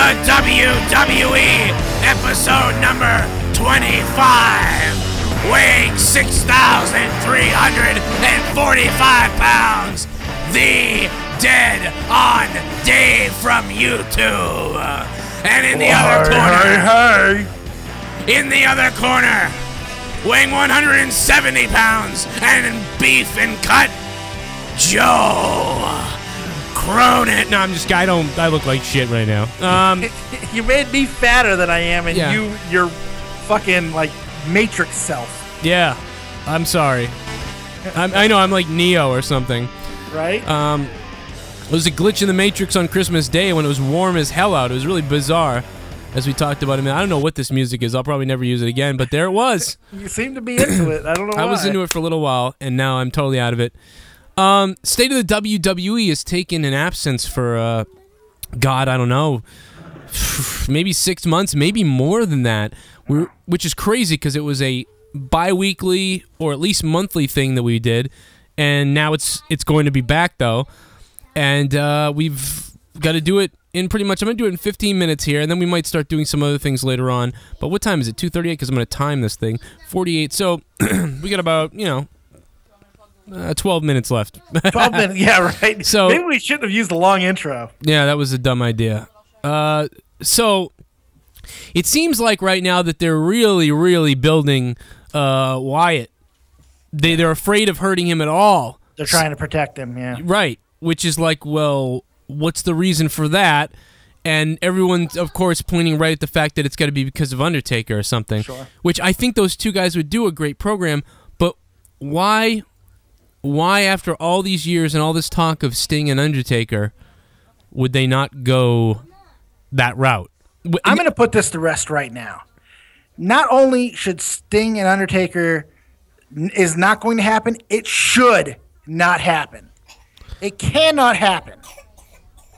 the WWE episode number 25, weighing 6,345 pounds, the Dead on Dave from YouTube. And in the other corner, in the other corner, weighing 170 pounds and beef and cut, Joe Cronin. No, I'm just. I look like shit right now. You made me fatter than I am, and Yeah. you're fucking like Matrix self, Yeah, I'm sorry. I know I'm like Neo or something. right? It was a glitch in the Matrix on Christmas Day when it was warm as hell out. It was really bizarre, as we talked about. I mean, I don't know what this music is. I'll probably never use it again, but there it was. You seem to be into it. I don't know why. I was into it for a little while, and now I'm totally out of it. State of the WWE has taken an absence for, God, I don't know, maybe 6 months, maybe more than that, which is crazy because it was a bi-weekly or at least monthly thing that we did, and now it's going to be back, though, and we've got to do it in pretty much, I'm going to do it in 15 minutes here, and then we might start doing some other things later on. But what time is it? 2:38, because I'm going to time this thing. 48, so we got about, 12 minutes left. 12 minutes, yeah, right. So maybe we shouldn't have used a long intro. Yeah, that was a dumb idea. So it seems like right now that they're really, really building Wyatt. They're afraid of hurting him at all. They're trying to protect him, yeah. Right, which is like, well, what's the reason for that? And everyone's, of course, pointing right at the fact that it's got to be because of Undertaker or something. Sure. Which I think those two guys would do a great program, but why after all these years and all this talk of Sting and Undertaker would they not go that route? I'm going to put this to rest right now. Not only should Sting and Undertaker is not going to happen, it should not happen. It cannot happen.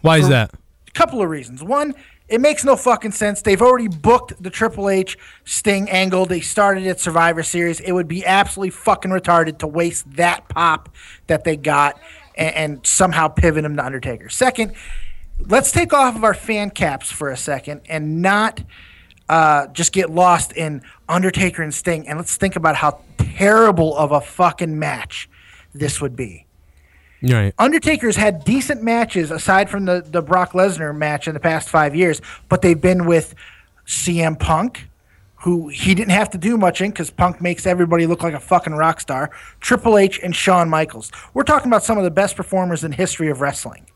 Why is that? A couple of reasons. One, it makes no fucking sense. They've already booked the Triple H Sting angle. They started at Survivor Series. It would be absolutely fucking retarded to waste that pop that they got and somehow pivot him to Undertaker. Second, let's take off of our fan caps for a second and not just get lost in Undertaker and Sting, and let's think about how terrible of a fucking match this would be. Right. Undertaker's had decent matches aside from the Brock Lesnar match in the past 5 years, but they've been with CM Punk, who he didn't have to do much in because Punk makes everybody look like a fucking rock star, Triple H, and Shawn Michaels. We're talking about some of the best performers in the history of wrestling.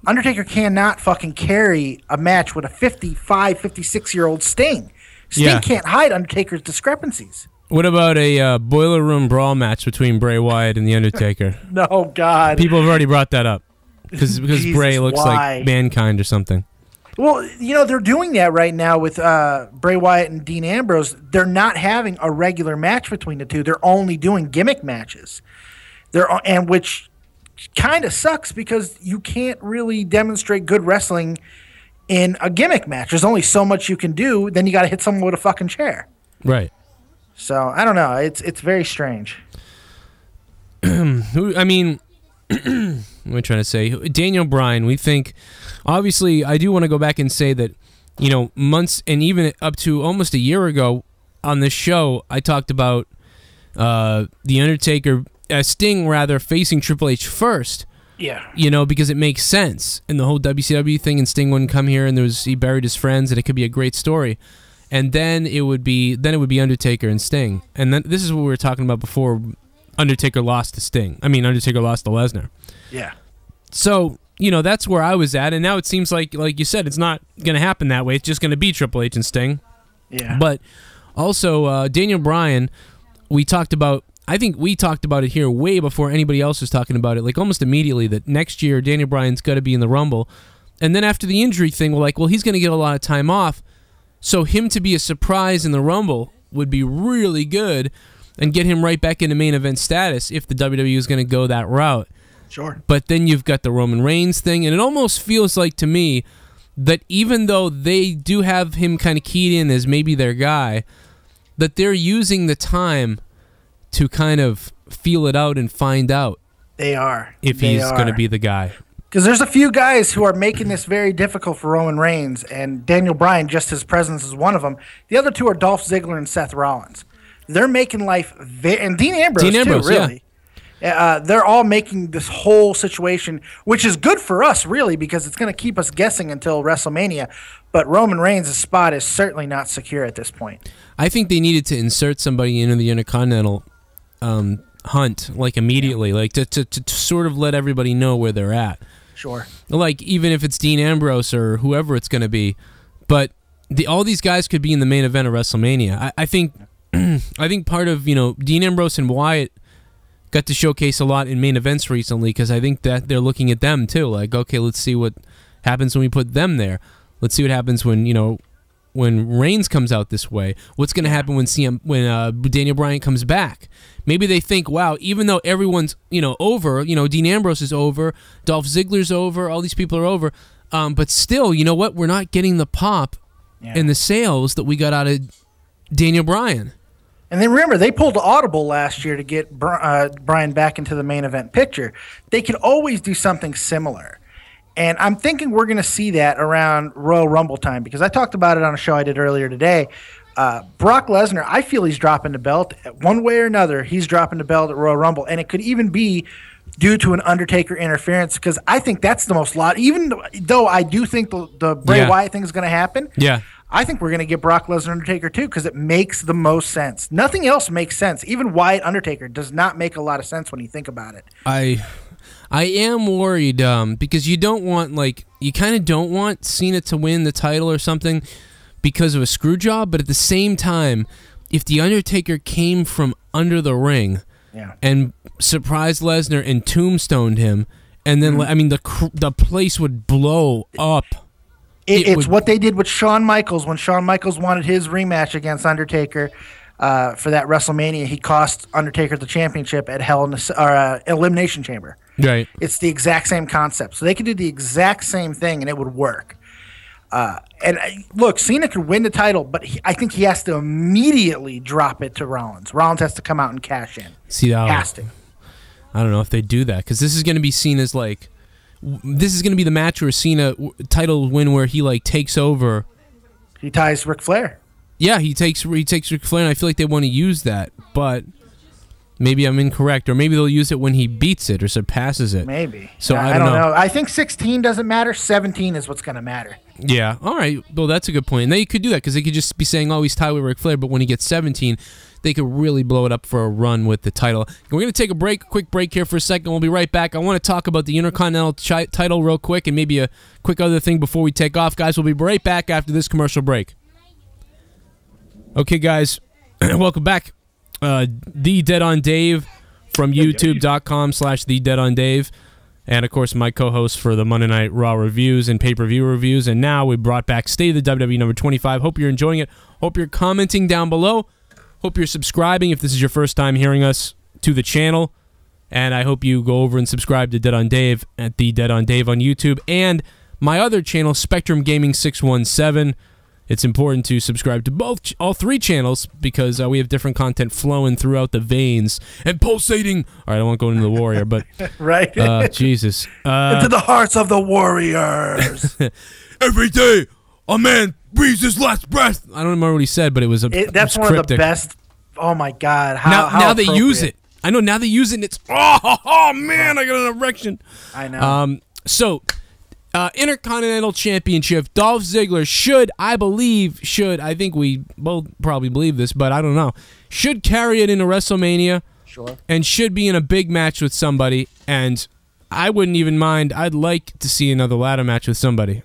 Undertaker cannot fucking carry a match with a 55, 56-year-old Sting. Sting can't hide Undertaker's discrepancies. What about a boiler room brawl match between Bray Wyatt and The Undertaker? No, God. People have already brought that up because Bray looks why? like Mankind or something. Well, they're doing that right now with Bray Wyatt and Dean Ambrose. They're not having a regular match between the two. They're only doing gimmick matches. Which kind of sucks because you can't really demonstrate good wrestling in a gimmick match. There's only so much you can do. Then you got to hit someone with a fucking chair. Right. So I don't know. It's very strange. I mean, what am I trying to say? Daniel Bryan, we think, obviously, I do want to go back and say that, months and even up to almost a year ago on this show, I talked about The Undertaker, Sting rather, facing Triple H first. Yeah. Because it makes sense. And the whole WCW thing, and Sting wouldn't come here, and he buried his friends, and it could be a great story. And then it would be Undertaker and Sting. And then this is what we were talking about before Undertaker lost to Sting. I mean, Undertaker lost to Lesnar. Yeah. So, that's where I was at. And now it seems like you said, it's not going to happen that way. It's just going to be Triple H and Sting. Yeah. But also, Daniel Bryan, I think we talked about it here way before anybody else was talking about it, like almost immediately, that next year Daniel Bryan's got to be in the Rumble. And then after the injury thing, we're like, well, he's going to get a lot of time off. So him to be a surprise in the Rumble would be really good and get him right back into main event status if the WWE is going to go that route. Sure. But then you've got the Roman Reigns thing, and it almost feels like to me that even though they do have him kind of keyed in as maybe their guy, that they're using the time to kind of feel it out and find out They are. if he's going to be the guy. Because there's a few guys who are making this very difficult for Roman Reigns, and Daniel Bryan, just his presence is one of them. The other two are Dolph Ziggler and Seth Rollins. They're making life and Dean Ambrose too, really. Yeah. They're all making this whole situation, which is good for us, really, because it's going to keep us guessing until WrestleMania. But Roman Reigns' spot is certainly not secure at this point. I think they needed to insert somebody into the Intercontinental hunt, like immediately, like to sort of let everybody know where they're at. Sure. Like, even if it's Dean Ambrose or whoever it's going to be. But all these guys could be in the main event of WrestleMania. I think I think part of, Dean Ambrose and Wyatt got to showcase a lot in main events recently, because I think that they're looking at them too. Like, okay, let's see what happens when we put them there. Let's see what happens when, when Reigns comes out this way. What's going to happen when Daniel Bryan comes back? Maybe they think, wow, even though everyone's, over, Dean Ambrose is over, Dolph Ziggler's over, all these people are over, but still, you know what? We're not getting the pop and the sales that we got out of Daniel Bryan. And then remember, they pulled the audible last year to get Bryan back into the main event picture. They could always do something similar. And I'm thinking we're going to see that around Royal Rumble time, because I talked about it on a show I did earlier today. Brock Lesnar, I feel he's dropping the belt. One way or another, he's dropping the belt at Royal Rumble. And it could even be due to an Undertaker interference, because I think that's the most even though I do think the Bray Wyatt thing is going to happen. Yeah. I think we're going to get Brock Lesnar Undertaker too, because it makes the most sense. Nothing else makes sense. Even Wyatt Undertaker does not make a lot of sense when you think about it. I am worried because you don't want, you kind of don't want Cena to win the title or something because of a screw job, but at the same time, if the Undertaker came from under the ring and surprised Lesnar and tombstoned him, and then the place would blow up. It's what they did with Shawn Michaels when Shawn Michaels wanted his rematch against Undertaker for that WrestleMania. He cost Undertaker the championship at Elimination Chamber. Right. It's the exact same concept. So they could do the exact same thing and it would work. Look, Cena could win the title, but I think he has to immediately drop it to Rollins. Rollins has to come out and cash in. Has to. I don't know if they do that, because this is going to be seen as this is going to be the match where Cena title win where he takes over. He ties Ric Flair. Yeah, he takes Ric Flair, and I feel like they want to use that, but maybe I'm incorrect, or maybe they'll use it when he beats it or surpasses it. Maybe. So I don't know. I think 16 doesn't matter. 17 is what's going to matter. Yeah. All right. Well, that's a good point. And they could do that, because they could just be saying, "Oh, he's tied with Ric Flair," but when he gets 17, they could really blow it up for a run with the title. We're going to take a quick break here for a second. We'll be right back. I want to talk about the Intercontinental title real quick, and maybe a quick other thing before we take off. Guys, we'll be right back after this commercial break. Okay, guys, welcome back. The Dead on Dave from youtube.com/TheDeadOnDave. And, of course, my co-host for the Monday Night Raw reviews and pay-per-view reviews. And now we brought back State of the WWE number 25. Hope you're enjoying it. Hope you're commenting down below. Hope you're subscribing if this is your first time hearing us to the channel. And I hope you go over and subscribe to Dead on Dave at The Dead on Dave on YouTube. And my other channel, Spectrum Gaming 617. It's important to subscribe to all three channels, because we have different content flowing throughout the veins and pulsating. All right, I won't go into the Warrior, but right, Jesus, into the hearts of the Warriors. Every day, a man breathes his last breath. I don't remember what he said, but it was that's one cryptic. Of the best. Oh my God! Now they use it. I know now they use it. And it's oh man, I got an erection. I know. Intercontinental Championship, Dolph Ziggler I think we both probably believe this, but I don't know, should carry it into WrestleMania. Sure. And should be in a big match with somebody, and I wouldn't even mind. I'd like to see another ladder match with somebody.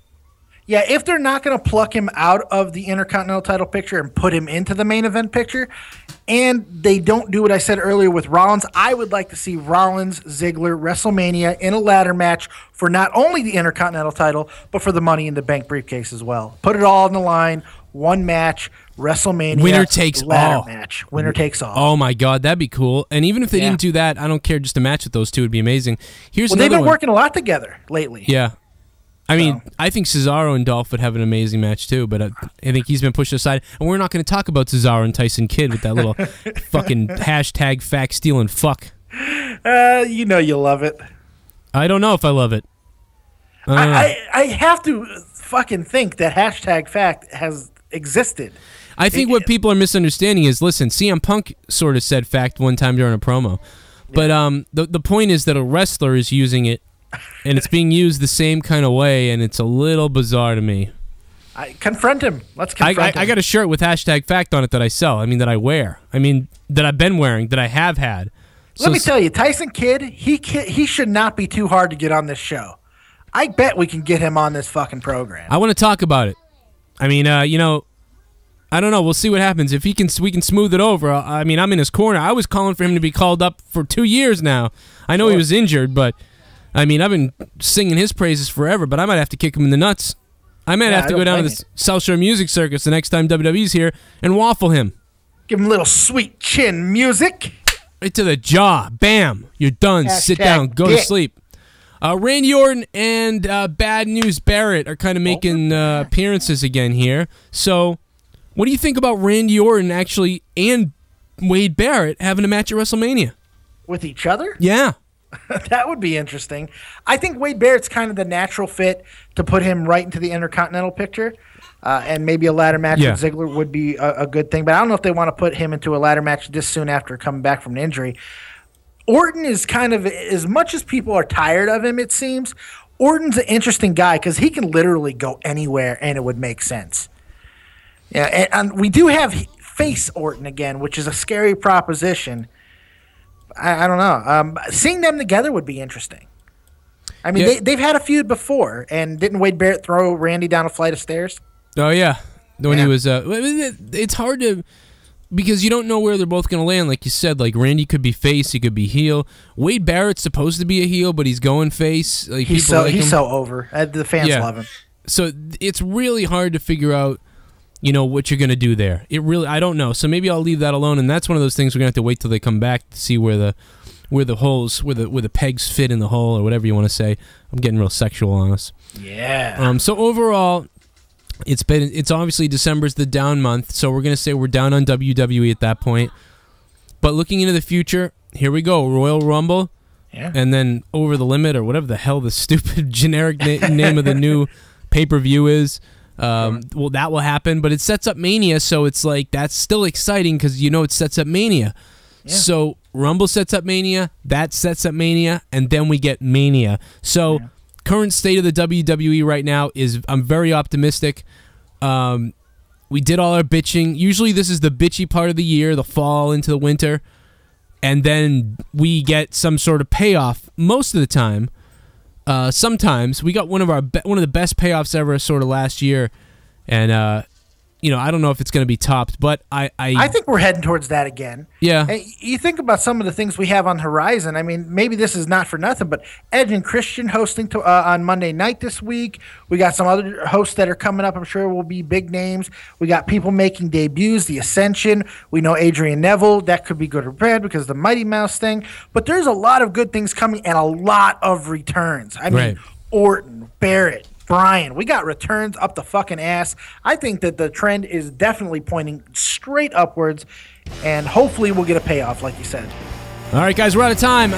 Yeah, if they're not going to pluck him out of the Intercontinental title picture and put him into the main event picture, and they don't do what I said earlier with Rollins, I would like to see Rollins, Ziggler, WrestleMania in a ladder match for not only the Intercontinental title, but for the Money in the Bank briefcase as well. Put it all on the line, one match, WrestleMania, winner takes all. Match. Winner takes all. Oh my God, that'd be cool. And even if they didn't do that, I don't care. Just a match with those two would be amazing. They've been working a lot together lately. Yeah. I mean, I think Cesaro and Dolph would have an amazing match too, but I think he's been pushed aside. And we're not going to talk about Cesaro and Tyson Kidd with that little fucking hashtag fact stealing fuck. You know you love it. I don't know if I love it. I have to fucking think that hashtag fact has existed. I think what people are misunderstanding is, listen, CM Punk sort of said fact one time during a promo. But the point is that a wrestler is using it, and it's being used the same kind of way, and it's a little bizarre to me. Confront him. Let's confront him. I got a shirt with hashtag fact on it that I sell. I mean, that I wear. I mean, that I've been wearing, that I have had. Let me tell you, Tyson Kidd, he should not be too hard to get on this show. I bet we can get him on this fucking program. I want to talk about it. I mean, you know, I don't know. We'll see what happens. If we can smooth it over. I mean, I'm in his corner. I was calling for him to be called up for 2 years now. I know he was injured, but I mean, I've been singing his praises forever. But I might have to kick him in the nuts. I might have to go down to the South Shore Music Circus the next time WWE's here and waffle him. Give him a little sweet chin music. Right to the jaw. Bam. You're done. Sit down. Go to sleep. Randy Orton and Bad News Barrett are kind of making appearances again here. So, what do you think about Randy Orton actually and Wade Barrett having a match at WrestleMania? With each other? Yeah. That would be interesting. I think Wade Barrett's kind of the natural fit to put him right into the Intercontinental picture. And maybe a ladder match with Ziggler would be a good thing. But I don't know if they want to put him into a ladder match this soon after coming back from an injury. Orton is kind of, as much as people are tired of him, it seems, Orton's an interesting guy because he can literally go anywhere and it would make sense. Yeah, and we do have face Orton again, which is a scary proposition. I don't know. Seeing them together would be interesting. I mean, they've had a feud before, and didn't Wade Barrett throw Randy down a flight of stairs? Oh, yeah. When he was... it's hard to... Because you don't know where they're both going to land. Like you said, like Randy could be face, he could be heel. Wade Barrett's supposed to be a heel, but he's going face. Like, he's so over. The fans love him. So it's really hard to figure out, you know, what you're going to do there. I don't know. So maybe I'll leave that alone. And that's one of those things we're going to have to wait till they come back to see where the holes, where the pegs fit in the hole, or whatever you want to say. I'm getting real sexual on us. Yeah. So overall, it's obviously December's the down month, so we're going to say we're down on WWE at that point. But looking into the future, here we go. Royal Rumble, and then Over the Limit, or whatever the hell the stupid generic name of the new pay-per-view is. Well, that will happen, but it sets up Mania, so it's like that's still exciting because you know it sets up Mania. Yeah. So Rumble sets up Mania, that sets up Mania, and then we get Mania. So current state of the WWE right now is I'm very optimistic. We did all our bitching. Usually this is the bitchy part of the year, the fall into the winter, and then we get some sort of payoff most of the time. Sometimes we got one of the best payoffs ever sort of last year, and you know, I don't know if it's going to be topped, but I think we're heading towards that again. Yeah. And you think about some of the things we have on the horizon. I mean, maybe this is not for nothing, but Edge and Christian hosting on Monday night this week. We got some other hosts that are coming up. I'm sure will be big names. We got people making debuts, The Ascension. We know Adrian Neville. That could be good or bad because of the Mighty Mouse thing. But there's a lot of good things coming and a lot of returns. I mean, Orton, Barrett, Brian, we got returns up the fucking ass. I think that the trend is definitely pointing straight upwards, and hopefully we'll get a payoff, like you said. All right, guys, we're out of time.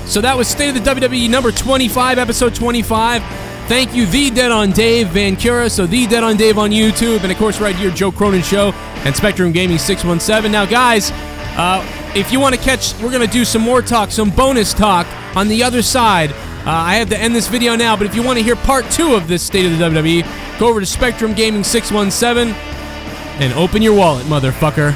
So that was State of the WWE number 25, episode 25. Thank you, The Dead on Dave Vancura, so The Dead on Dave on YouTube, and of course right here, Joe Cronin Show and Spectrum Gaming 617. Now, guys, if you want to catch, we're going to do some more talk, some bonus talk on the other side. I have to end this video now, but if you want to hear part 2 of this State of the WWE, go over to Spectrum Gaming 617 and open your wallet, motherfucker.